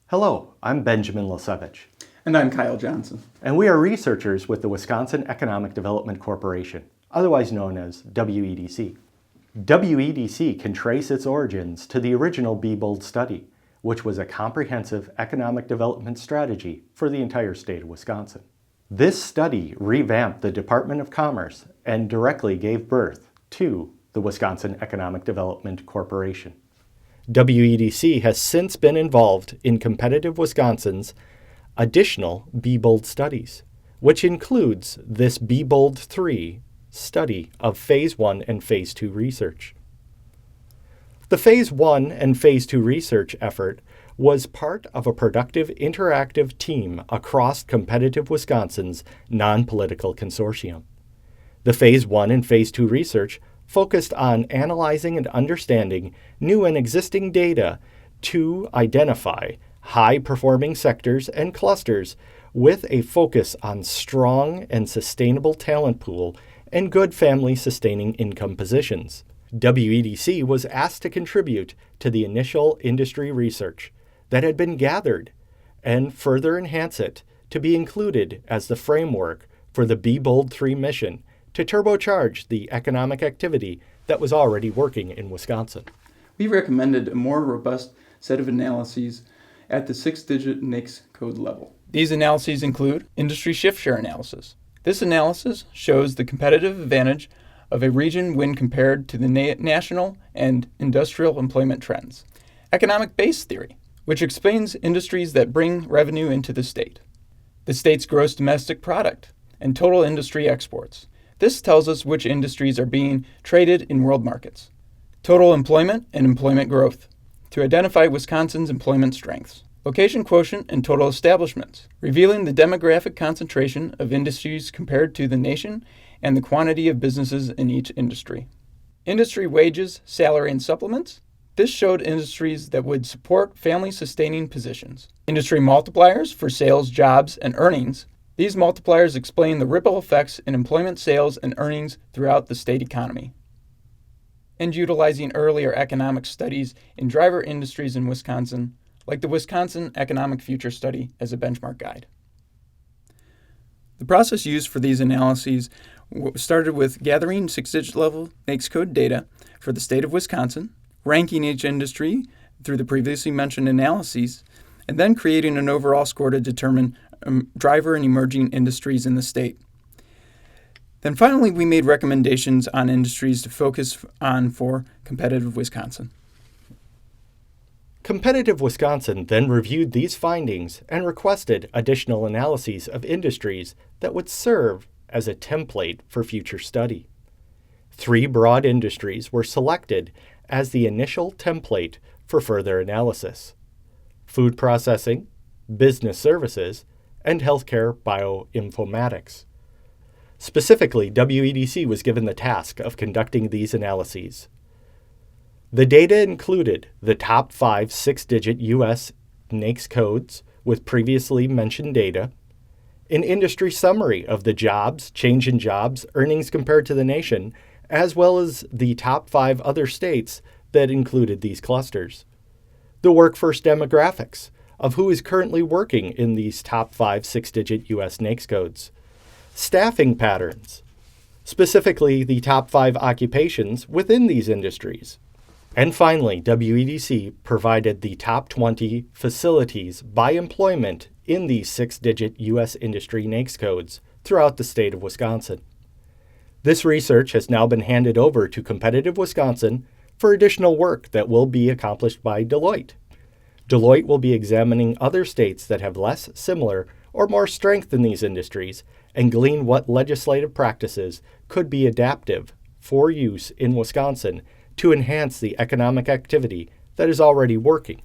Hello, I'm Benjamin Lasiewicz, And I'm Kyle Johnson. and we are researchers with the Wisconsin Economic Development Corporation, otherwise known as WEDC. WEDC can trace its origins to the original Be Bold study, which was a comprehensive economic development strategy for the entire state of Wisconsin. This study revamped the Department of Commerce and directly gave birth to the Wisconsin Economic Development Corporation. WEDC has since been involved in Competitive Wisconsin's additional Be Bold studies, which includes this Be Bold 3 study of Phase 1 and Phase 2 research. The Phase 1 and Phase 2 research effort was part of a productive interactive team across Competitive Wisconsin's non-political consortium. The Phase 1 and Phase 2 research focused on analyzing and understanding new and existing data to identify high-performing sectors and clusters with a focus on strong and sustainable talent pool and good family-sustaining income positions. WEDC was asked to contribute to the initial industry research that had been gathered and further enhance it to be included as the framework for the Be Bold 3 mission to turbocharge the economic activity that was already working in Wisconsin. We recommended a more robust set of analyses at the 6-digit NAICS code level. These analyses include industry shift share analysis. This analysis shows the competitive advantage of a region when compared to the national and industrial employment trends. Economic base theory, which explains industries that bring revenue into the state. The state's gross domestic product and total industry exports. This tells us which industries are being traded in world markets. Total employment and employment growth, to identify Wisconsin's employment strengths. Location quotient and total establishments, revealing the demographic concentration of industries compared to the nation and the quantity of businesses in each industry. Industry wages, salary, and supplements. This showed industries that would support family-sustaining positions. Industry multipliers for sales, jobs, and earnings. These multipliers explain the ripple effects in employment, sales, and earnings throughout the state economy. And utilizing earlier economic studies in driver industries in Wisconsin, like the Wisconsin Economic Future Study, as a benchmark guide. The process used for these analyses started with gathering 6-digit level NAICS code data for the state of Wisconsin, ranking each industry through the previously mentioned analyses, and then creating an overall score to determine driver and emerging industries in the state. Then finally, we made recommendations on industries to focus on for Competitive Wisconsin. Competitive Wisconsin then reviewed these findings and requested additional analyses of industries that would serve as a template for future study. 3 broad industries were selected as the initial template for further analysis: food processing, business services, and healthcare bioinformatics. Specifically, WEDC was given the task of conducting these analyses. The data included the top 5 6-digit U.S. NAICS codes with previously mentioned data, an industry summary of the jobs, change in jobs, earnings compared to the nation, as well as the top 5 other states that included these clusters, the workforce demographics of who is currently working in these top 5 6-digit U.S. NAICS codes, staffing patterns, specifically the top 5 occupations within these industries. And finally, WEDC provided the top 20 facilities by employment in these 6-digit U.S. industry NAICS codes throughout the state of Wisconsin. This research has now been handed over to Competitive Wisconsin for additional work that will be accomplished by Deloitte. Deloitte will be examining other states that have less similar or more strength in these industries and glean what legislative practices could be adaptive for use in Wisconsin to enhance the economic activity that is already working